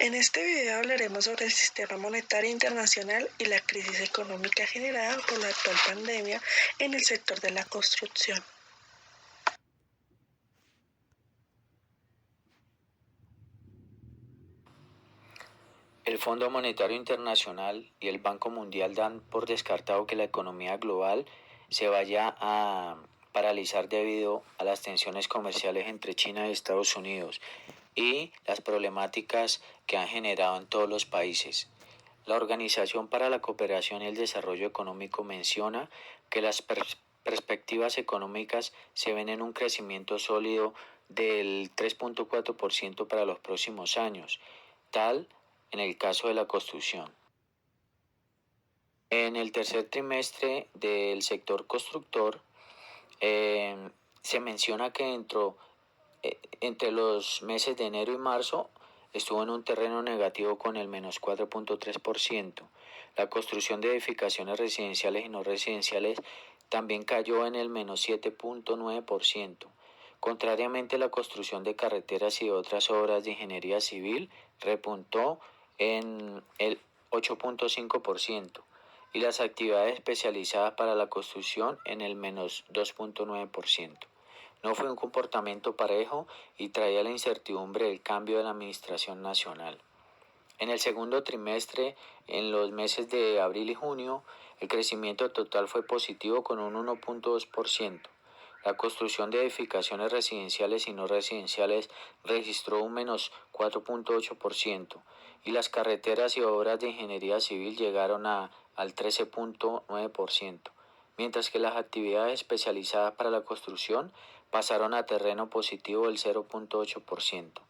En este video hablaremos sobre el sistema monetario internacional y la crisis económica generada por la actual pandemia en el sector de la construcción. El Fondo Monetario Internacional y el Banco Mundial dan por descartado que la economía global se vaya a paralizar debido a las tensiones comerciales entre China y Estados Unidos y las problemáticas que han generado en todos los países. La Organización para la Cooperación y el Desarrollo Económico menciona que las perspectivas económicas se ven en un crecimiento sólido del 3.4% para los próximos años, tal en el caso de la construcción. En el tercer trimestre del sector constructor, se menciona que entre los meses de enero y marzo estuvo en un terreno negativo con el menos 4.3%. La construcción de edificaciones residenciales y no residenciales también cayó en el menos 7.9%. Contrariamente, la construcción de carreteras y de otras obras de ingeniería civil repuntó en el 8.5% y las actividades especializadas para la construcción en el menos 2.9%. No fue un comportamiento parejo y traía la incertidumbre del cambio de la administración nacional. En el segundo trimestre, en los meses de abril y junio, el crecimiento total fue positivo con un 1.2%. La construcción de edificaciones residenciales y no residenciales registró un menos 4.8% y las carreteras y obras de ingeniería civil llegaron al 13.9%, mientras que las actividades especializadas para la construcción pasaron a terreno positivo del 0.8%.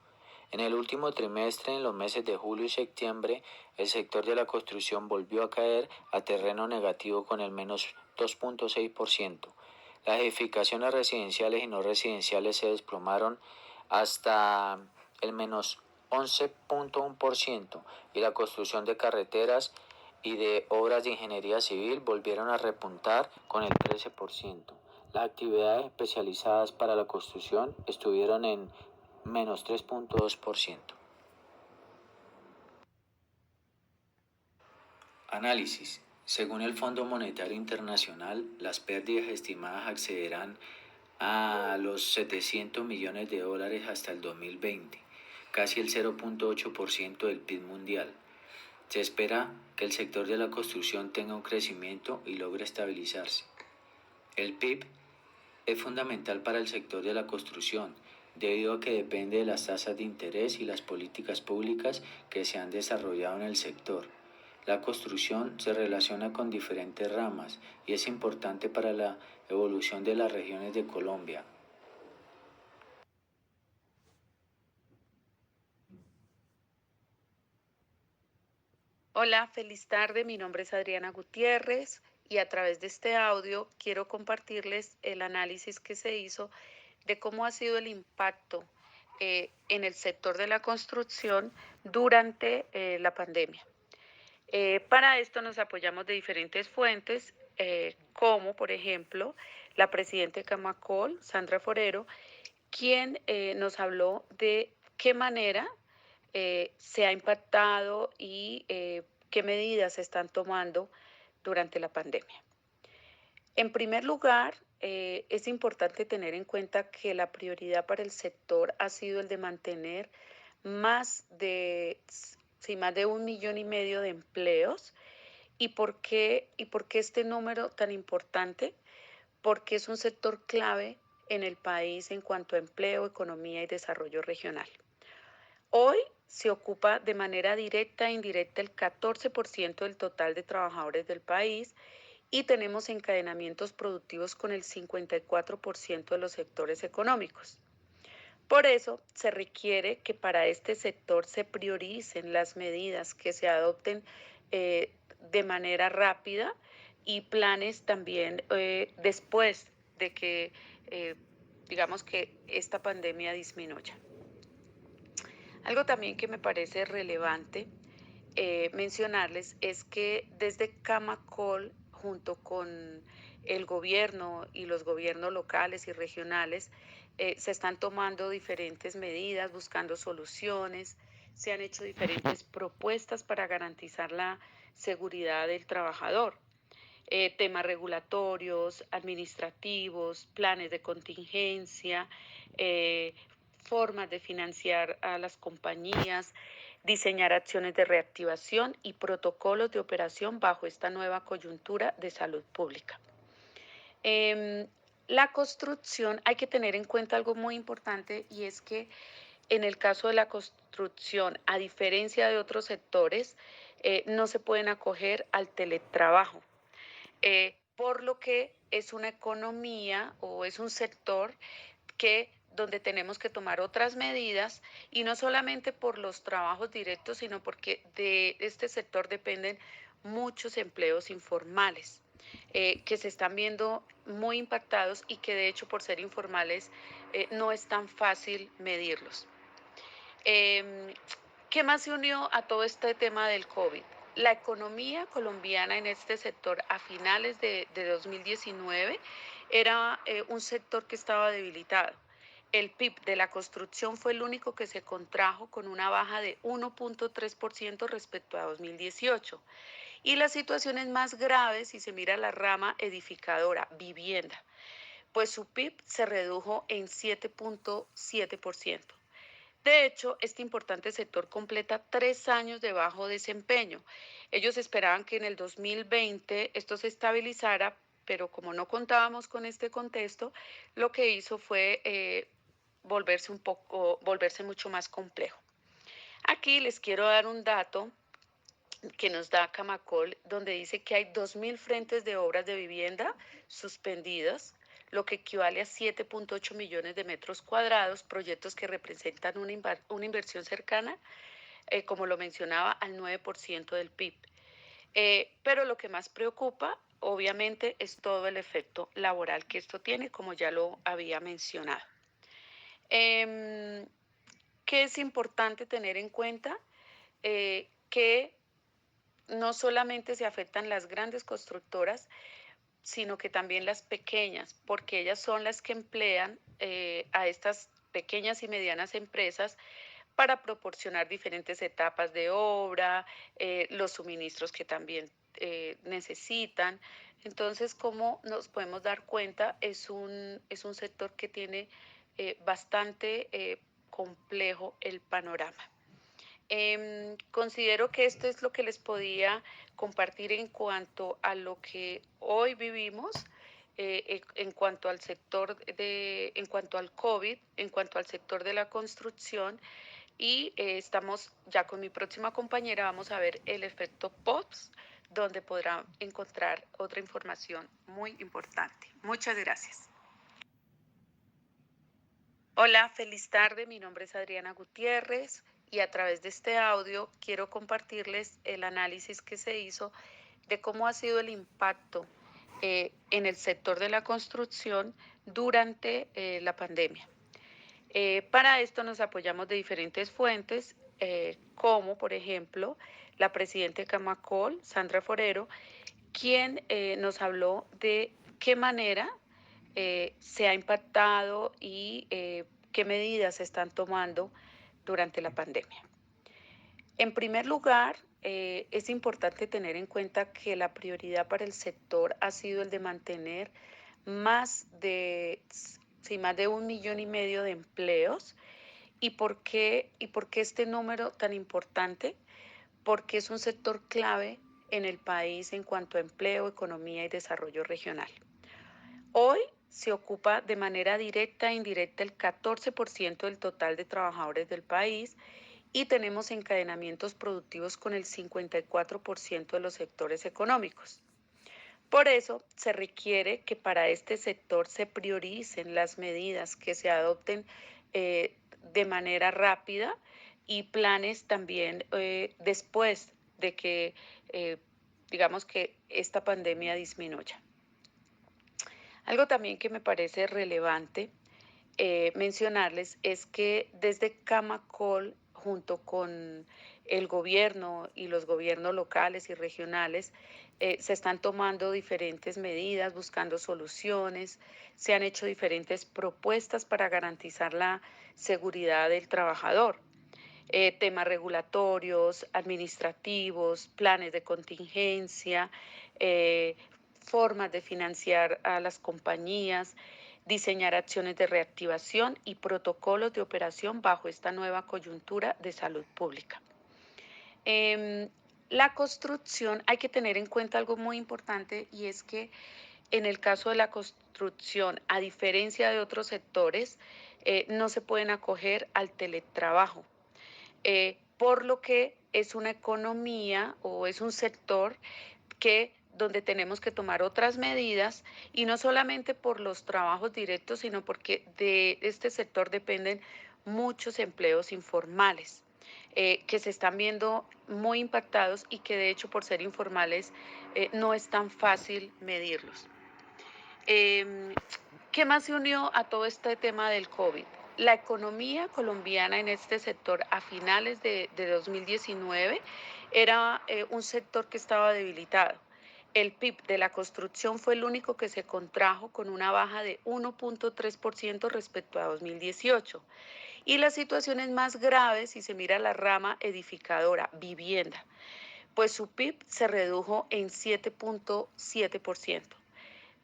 En el último trimestre, en los meses de julio y septiembre, el sector de la construcción volvió a caer a terreno negativo con el menos 2.6%. Las edificaciones residenciales y no residenciales se desplomaron hasta el menos 11.1% y la construcción de carreteras y de obras de ingeniería civil volvieron a repuntar con el 13%. Las actividades especializadas para la construcción estuvieron en menos 3.2%. Análisis. Según el Fondo Monetario Internacional, las pérdidas estimadas accederán a los 700 millones de dólares hasta el 2020, casi el 0.8% del PIB mundial. Se espera que el sector de la construcción tenga un crecimiento y logre estabilizarse. El PIB es fundamental para el sector de la construcción, debido a que depende de las tasas de interés y las políticas públicas que se han desarrollado en el sector. La construcción se relaciona con diferentes ramas y es importante para la evolución de las regiones de Colombia. Hola, feliz tarde. Mi nombre es Adriana Gutiérrez y a través de este audio quiero compartirles el análisis que se hizo de cómo ha sido el impacto en el sector de la construcción durante la pandemia. Para esto nos apoyamos de diferentes fuentes, como por ejemplo la presidenta de Camacol, Sandra Forero, quien nos habló de qué manera se ha impactado y qué medidas se están tomando durante la pandemia. En primer lugar, es importante tener en cuenta que la prioridad para el sector ha sido el de mantener más de 1,5 millones de empleos. ¿Y por qué este número tan importante? Porque es un sector clave en el país en cuanto a empleo, economía y desarrollo regional. Hoy se ocupa de manera directa e indirecta el 14% del total de trabajadores del país y tenemos encadenamientos productivos con el 54% de los sectores económicos. Por eso se requiere que para este sector se prioricen las medidas que se adopten de manera rápida y planes también después de que, eh, digamos que esta pandemia disminuya. Algo también que me parece relevante mencionarles es que desde Camacol, junto con el gobierno y los gobiernos locales y regionales, se están tomando diferentes medidas, buscando soluciones. se han hecho diferentes propuestas para garantizar la seguridad del trabajador. Temas regulatorios, administrativos, planes de contingencia, eh, formas de financiar a las compañías, diseñar acciones de reactivación y protocolos de operación bajo esta nueva coyuntura de salud pública. Em, la construcción, hay que tener en cuenta algo muy importante y es que en el caso de la construcción, a diferencia de otros sectores, no se pueden acoger al teletrabajo, por lo que es una economía o es un sector que donde tenemos que tomar otras medidas y no solamente por los trabajos directos, sino porque de este sector dependen muchos empleos informales que se están viendo muy impactados y que de hecho por ser informales no es tan fácil medirlos. Em, ¿Qué más se unió a todo este tema del COVID? La economía colombiana en este sector a finales de 2019 era un sector que estaba debilitado. El PIB de la construcción fue el único que se contrajo con una baja de 1.3% respecto a 2018. Y la situación es más grave si se mira la rama edificadora, vivienda, pues su PIB se redujo en 7.7%. De hecho, este importante sector completa 3 años de bajo desempeño. Ellos esperaban que en el 2020 esto se estabilizara, pero como no contábamos con este contexto, lo que hizo fue volverse mucho más complejo. Aquí les quiero dar un dato que nos da Camacol, donde dice que hay 2.000 frentes de obras de vivienda suspendidas, lo que equivale a 7.8 millones de metros cuadrados, proyectos que representan una inversión cercana, como lo mencionaba, al 9% del PIB. Pero lo que más preocupa, obviamente, es todo el efecto laboral que esto tiene, como ya lo había mencionado. ¿Qué es importante tener en cuenta? Que no solamente se afectan las grandes constructoras, sino que también las pequeñas, porque ellas son las que emplean a estas pequeñas y medianas empresas para proporcionar diferentes etapas de obra, los suministros que también necesitan. Entonces, como nos podemos dar cuenta, es un sector que tiene bastante complejo el panorama. Considero que esto es lo que les podía compartir en cuanto a lo que hoy vivimos, en cuanto al en cuanto al COVID, en cuanto al sector de la construcción. Y estamos ya con mi próxima compañera, vamos a ver el efecto POTS, donde podrán encontrar otra información muy importante. Muchas gracias. Hola, feliz tarde. Mi nombre es Adriana Gutiérrez y a través de este audio quiero compartirles el análisis que se hizo de cómo ha sido el impacto en el sector de la construcción durante la pandemia. Para esto nos apoyamos de diferentes fuentes, como por ejemplo la presidenta de Camacol, Sandra Forero, quien nos habló de qué manera se ha impactado y qué medidas se están tomando durante la pandemia. En primer lugar, es importante tener en cuenta que la prioridad para el sector ha sido el de mantener más de, más de 1,5 millones de empleos. ¿Y por qué este número tan importante? Porque es un sector clave en el país en cuanto a empleo, economía y desarrollo regional. Hoy se ocupa de manera directa e indirecta el 14% del total de trabajadores del país y tenemos encadenamientos productivos con el 54% de los sectores económicos. Por eso se requiere que para este sector se prioricen las medidas que se adopten de manera rápida y planes también después de que, digamos que esta pandemia disminuya. Algo también que me parece relevante mencionarles es que desde Camacol, junto con el gobierno y los gobiernos locales y regionales, se están tomando diferentes medidas, buscando soluciones, se han hecho diferentes propuestas para garantizar la seguridad del trabajador. temas regulatorios, administrativos, planes de contingencia, formas de financiar a las compañías, diseñar acciones de reactivación y protocolos de operación bajo esta nueva coyuntura de salud pública. Em, la construcción, hay que tener en cuenta algo muy importante y es que en el caso de la construcción, a diferencia de otros sectores, no se pueden acoger al teletrabajo, por lo que es una economía o es un sector que donde tenemos que tomar otras medidas y no solamente por los trabajos directos, sino porque de este sector dependen muchos empleos informales que se están viendo muy impactados y que de hecho por ser informales no es tan fácil medirlos. Em, ¿Qué más se unió a todo este tema del COVID? La economía colombiana en este sector a finales de 2019 era un sector que estaba debilitado. El PIB de la construcción fue el único que se contrajo con una baja de 1.3% respecto a 2018. Y la situación es más grave si se mira la rama edificadora, vivienda, pues su PIB se redujo en 7.7%.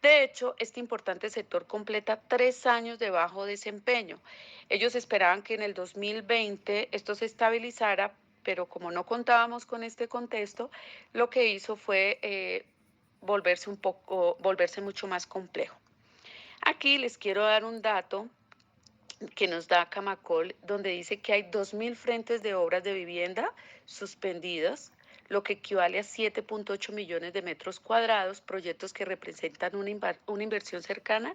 De hecho, este importante sector completa 3 años de bajo desempeño. Ellos esperaban que en el 2020 esto se estabilizara, pero como no contábamos con este contexto, lo que hizo fue volverse mucho más complejo. Aquí les quiero dar un dato que nos da Camacol, donde dice que hay 2.000 frentes de obras de vivienda suspendidas, lo que equivale a 7.8 millones de metros cuadrados, proyectos que representan una inversión cercana,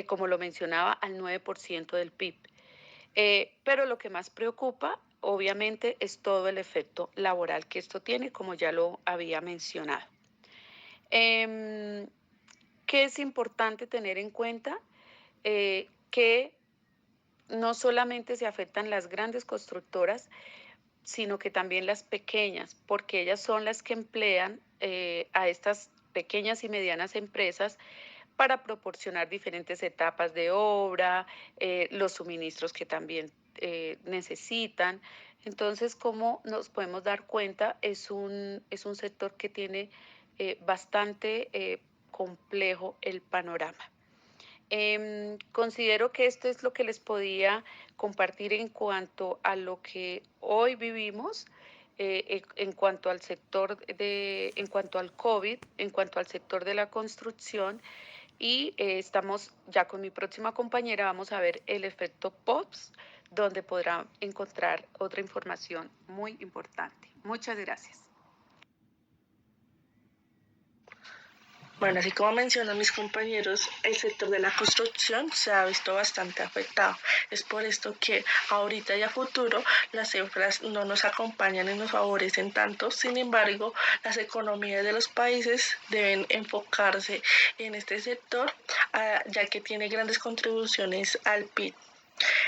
como lo mencionaba, al 9% del PIB. Pero lo que más preocupa, obviamente, es todo el efecto laboral que esto tiene, como ya lo había mencionado. ¿Qué es importante tener en cuenta? Que no solamente se afectan las grandes constructoras, sino que también las pequeñas, porque ellas son las que emplean a estas pequeñas y medianas empresas para proporcionar diferentes etapas de obra, los suministros que también necesitan. Entonces, como nos podemos dar cuenta, es un sector que tiene bastante complejo el panorama. Considero que esto es lo que les podía compartir en cuanto a lo que hoy vivimos, en cuanto al sector en cuanto al COVID, en cuanto al sector de la construcción. Y estamos ya con mi próxima compañera, vamos a ver el efecto POPS, donde podrán encontrar otra información muy importante. Muchas gracias. Bueno, así como mencionan mis compañeros, el sector de la construcción se ha visto bastante afectado. Es por esto que ahorita y a futuro las cifras no nos acompañan y nos favorecen tanto. Sin embargo, las economías de los países deben enfocarse en este sector, ya que tiene grandes contribuciones al PIB.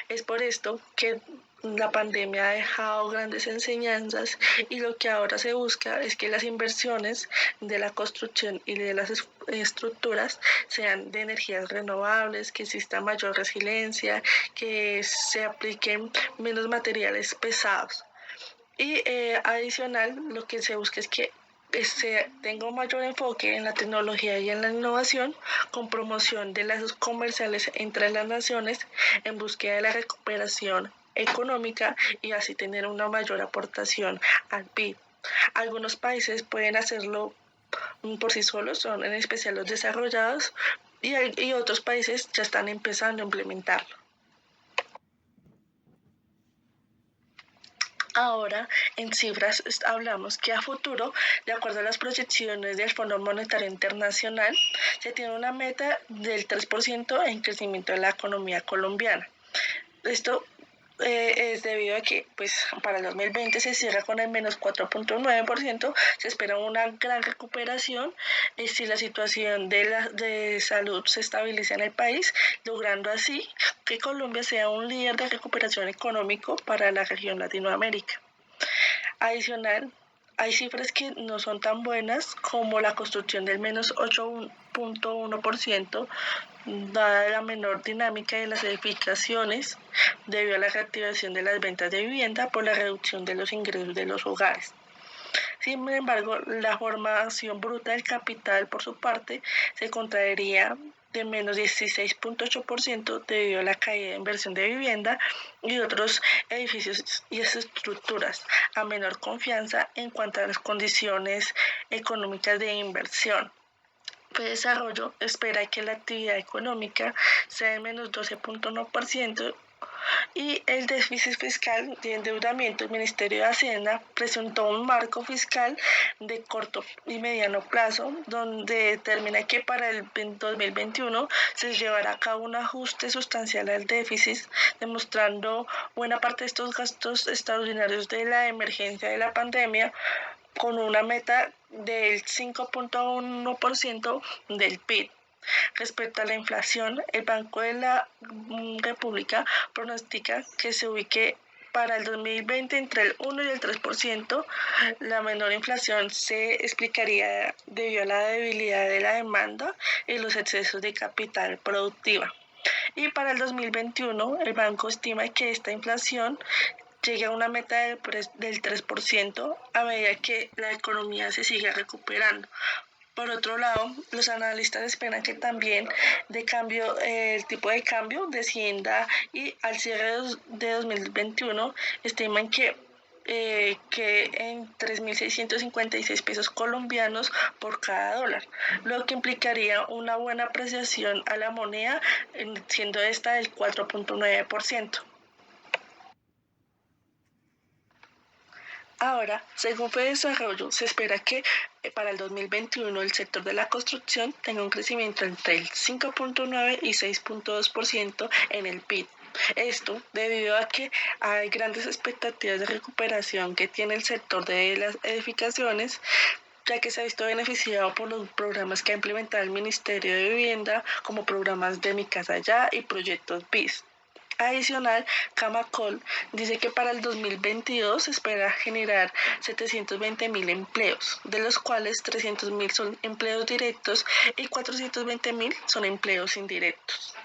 Es por esto que la pandemia ha dejado grandes enseñanzas y lo que ahora se busca es que las inversiones de la construcción y de las estructuras sean de energías renovables, que exista mayor resiliencia, que se apliquen menos materiales pesados. Y adicional, lo que se busca es que tenga un mayor enfoque en la tecnología y en la innovación, con promoción de lazos comerciales entre las naciones en búsqueda de la recuperación económica y así tener una mayor aportación al PIB. Algunos países pueden hacerlo por sí solos, son en especial los desarrollados, y otros países ya están empezando a implementarlo. Ahora, en cifras, hablamos que a futuro, de acuerdo a las proyecciones del Fondo Monetario Internacional, se tiene una meta del 3% en crecimiento de la economía colombiana. Esto es debido a que para el 2020 se cierra con el menos 4.9%, se espera una gran recuperación si la situación de salud se estabiliza en el país, logrando así que Colombia sea un líder de recuperación económico para la región Latinoamérica. Adicional, hay cifras que no son tan buenas como la construcción del menos 8.1% dada la menor dinámica de las edificaciones debido a la reactivación de las ventas de vivienda por la reducción de los ingresos de los hogares. Sin embargo, la formación bruta del capital, por su parte, se contraería de menos 16.8% debido a la caída de inversión de vivienda y otros edificios y estructuras, a menor confianza en cuanto a las condiciones económicas de inversión. El desarrollo espera que la actividad económica sea de menos 12.1% y el déficit fiscal de endeudamiento. El Ministerio de Hacienda presentó un marco fiscal de corto y mediano plazo donde determina que para el 2021 se llevará a cabo un ajuste sustancial al déficit, demostrando buena parte de estos gastos extraordinarios de la emergencia de la pandemia con una meta del 5.1% del PIB. Respecto a la inflación, el Banco de la República pronostica que se ubique para el 2020 entre el 1 y el 3%. La menor inflación se explicaría debido a la debilidad de la demanda y los excesos de capital productiva. Y para el 2021, el banco estima que esta inflación llegue a una meta del 3% a medida que la economía se siga recuperando. Por otro lado, los analistas esperan que también el tipo de cambio descienda y al cierre de 2021 estiman que en 3.656 pesos colombianos por cada dólar, lo que implicaría una buena apreciación a la moneda, siendo esta del 4.9%. Ahora, según FEDesarrollo, se espera que para el 2021 el sector de la construcción tenga un crecimiento entre el 5.9 y 6.2% en el PIB. Esto debido a que hay grandes expectativas de recuperación que tiene el sector de las edificaciones, ya que se ha visto beneficiado por los programas que ha implementado el Ministerio de Vivienda, como programas de Mi Casa Ya y proyectos BIS. Adicional, Camacol dice que para el 2022 se espera generar 720.000 empleos, de los cuales 300.000 son empleos directos y 420.000 son empleos indirectos.